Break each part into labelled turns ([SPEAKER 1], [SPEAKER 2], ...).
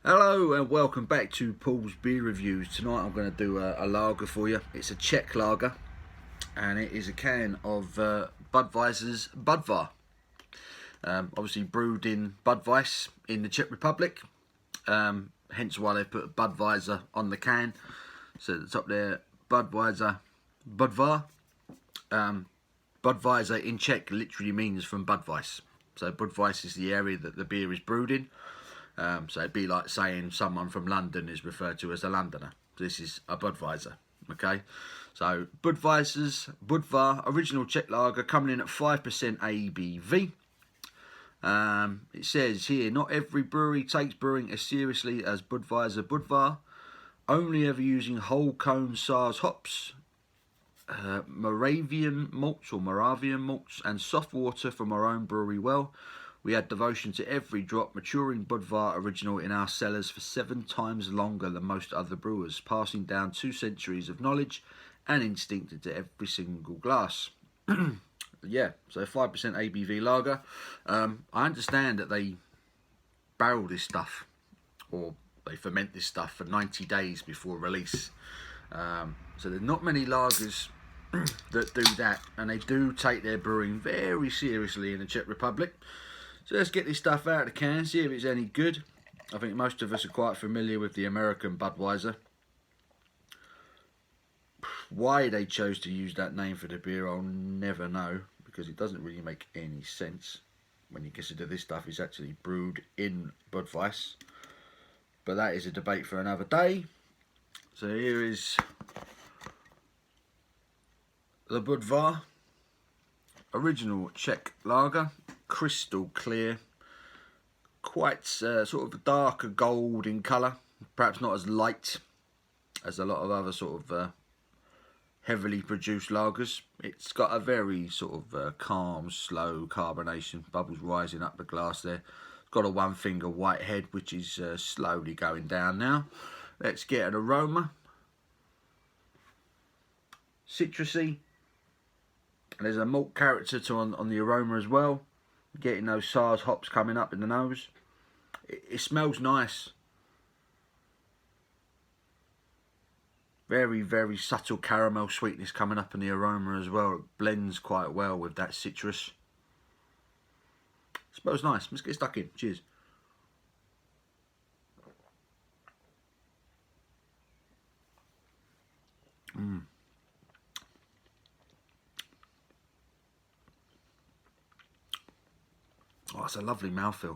[SPEAKER 1] Hello and welcome back to Paul's Beer Reviews. Tonight I'm going to do a lager for you. It's a Czech lager and it is a can of Budweiser's Budvar. Obviously brewed in Budweis in the Czech Republic, hence why they've put Budweiser on the can. So at the top there, Budweiser Budvar. Budweiser in Czech literally means from Budweis. So Budweis is the area that the beer is brewed in. So it'd be like saying someone from London is referred to as a Londoner. This is a Budweiser, okay? So Budweiser's Budvar original Czech lager coming in at 5% ABV. It says here, not every brewery takes brewing as seriously as Budweiser Budvar. Only ever using whole cone Saaz hops, Moravian malts and soft water from our own brewery well. We had devotion to every drop, maturing Budvar original in our cellars for 7 times longer than most other brewers, passing down 2 centuries of knowledge and instinct into every single glass. Yeah, so 5% ABV lager. I understand that they barrel this stuff, or they ferment this stuff for 90 days before release. So there's not many lagers that do that, and they do take their brewing very seriously in the Czech Republic. So let's get this stuff out of the can, see if it's any good. I think most of us are quite familiar with the American Budweiser. Why they chose to use that name for the beer, I'll never know, because it doesn't really make any sense when you consider this stuff is actually brewed in Budweis. But that is a debate for another day. So here is the Budvar original Czech lager. Crystal clear, quite sort of a darker gold in colour, perhaps not as light as a lot of other sort of heavily produced lagers. It's got a very sort of calm, slow carbonation, bubbles rising up the glass there. It's got a 1 finger white head which is slowly going down now. Let's get an aroma. Citrusy, and there's a malt character on the aroma as well. Getting those Saaz hops coming up in the nose. It smells nice. Very, very subtle caramel sweetness coming up in the aroma as well. It blends quite well with that citrus. Smells nice. Let's get stuck in. Cheers. Oh, it's a lovely mouthfeel.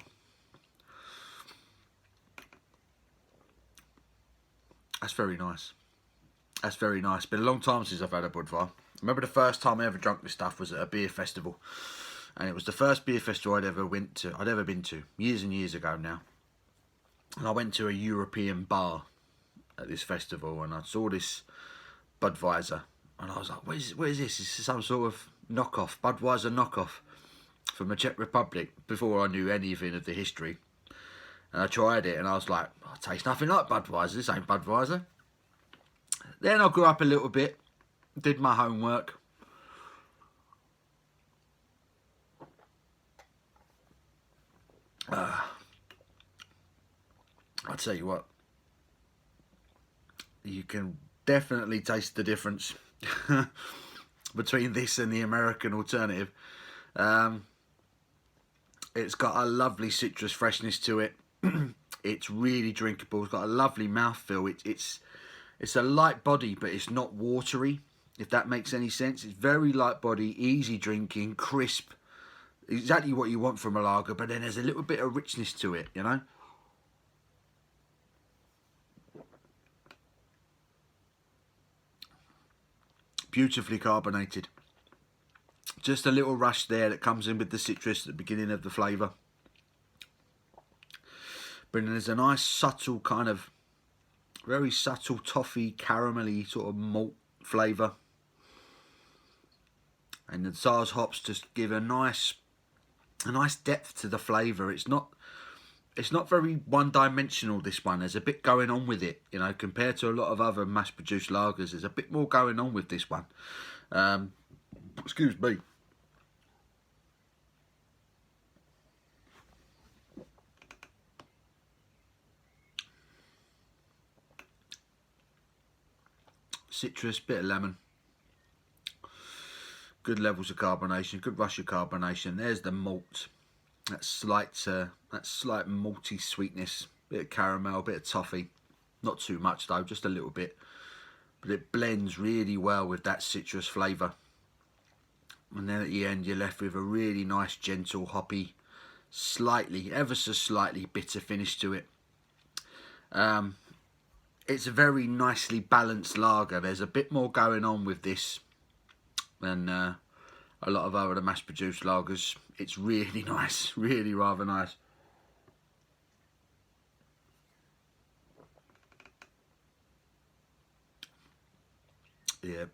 [SPEAKER 1] That's very nice. That's very nice. Been a long time since I've had a Budvar. I remember the first time I ever drank this stuff was at a beer festival, and it was the first beer festival I'd ever been to, years and years ago now. And I went to a European bar at this festival, and I saw this Budweiser, and I was like, "What is this? Is this some sort of knockoff, Budweiser knockoff from the Czech Republic?" Before I knew anything of the history. And I tried it and I was like, oh, it tastes nothing like Budweiser, this ain't Budweiser. Then I grew up a little bit, did my homework. I'll tell you what, you can definitely taste the difference between this and the American alternative. It's got a lovely citrus freshness to it. It's really drinkable. It's got a lovely mouthfeel. It's a light body, but it's not watery, if that makes any sense. It's very light body, easy drinking, crisp. Exactly what you want from a lager, but then there's a little bit of richness to it, you know? Beautifully carbonated. Just a little rush there that comes in with the citrus at the beginning of the flavour. But then there's a nice subtle kind of, very subtle toffee, caramelly sort of malt flavour. And the Saaz hops just give a nice depth to the flavour. It's not very one-dimensional, this one. There's a bit going on with it, you know, compared to a lot of other mass-produced lagers. There's a bit more going on with this one. Excuse me. citrus, bit of lemon. Good levels of carbonation, good rush of carbonation. There's the malt. That slight malty sweetness. Bit of caramel, bit of toffee. Not too much though, just a little bit. But it blends really well with that citrus flavour. And then at the end you're left with a really nice, gentle, hoppy, slightly, ever so slightly bitter finish to it. It's a very nicely balanced lager. There's a bit more going on with this than a lot of other mass produced lagers. It's really nice, really rather nice. Yeah,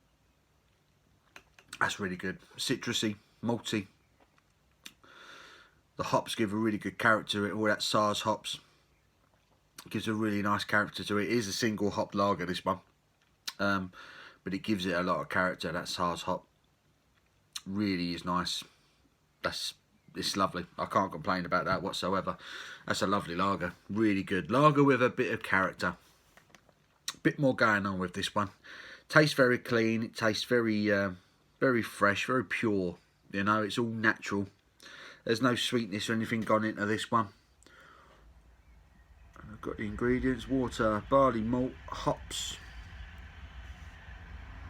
[SPEAKER 1] that's really good. Citrusy, malty. The hops give a really good character to it. All that SARS hops gives a really nice character to it. It is a single hop lager, this one, but it gives it a lot of character. That SARS hop really is nice. It's lovely. I can't complain about that whatsoever. That's a lovely lager. Really good lager with a bit of character. Bit more going on with this one. Tastes very clean. It tastes very very fresh, very pure. You know, it's all natural. There's no sweetness or anything gone into this one. And I've got the ingredients: water, barley, malt, hops.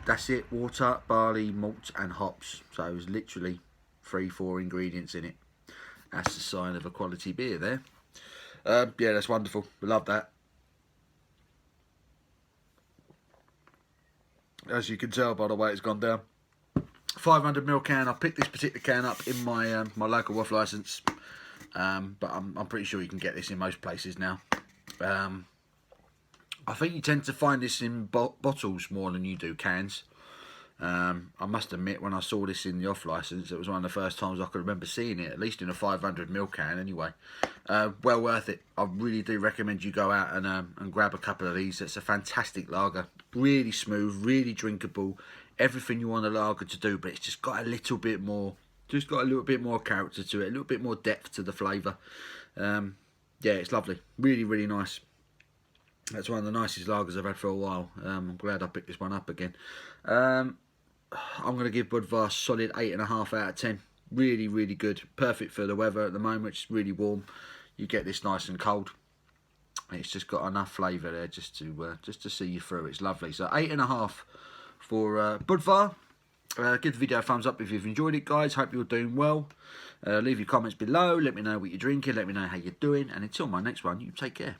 [SPEAKER 1] That's it. Water, barley, malt and hops. So it was literally 3-4 ingredients in it. That's the sign of a quality beer there. Yeah, that's wonderful. We love that. As you can tell by the way it's gone down. 500ml can. I picked this particular can up in my my local waff licence, but I'm pretty sure you can get this in most places now. I think you tend to find this in bottles more than you do cans. I must admit, when I saw this in the off licence, it was one of the first times I could remember seeing it, at least in a 500ml can anyway. Well worth it. I really do recommend you go out and grab a couple of these. It's a fantastic lager. Really smooth, really drinkable. Everything you want a lager to do, but it's just got a little bit more, character to it, a little bit more depth to the flavour. Yeah, it's lovely. Really, really nice. That's one of the nicest lagers I've had for a while. I'm glad I picked this one up again. I'm going to give Budvar a solid 8.5 out of 10. Really, really good. Perfect for the weather at the moment. It's really warm. You get this nice and cold. It's just got enough flavour there just to see you through. It's lovely. So 8.5 for Budvar. Give the video a thumbs up if you've enjoyed it, guys. Hope you're doing well. Leave your comments below. Let me know what you're drinking. Let me know how you're doing. And until my next one, you take care.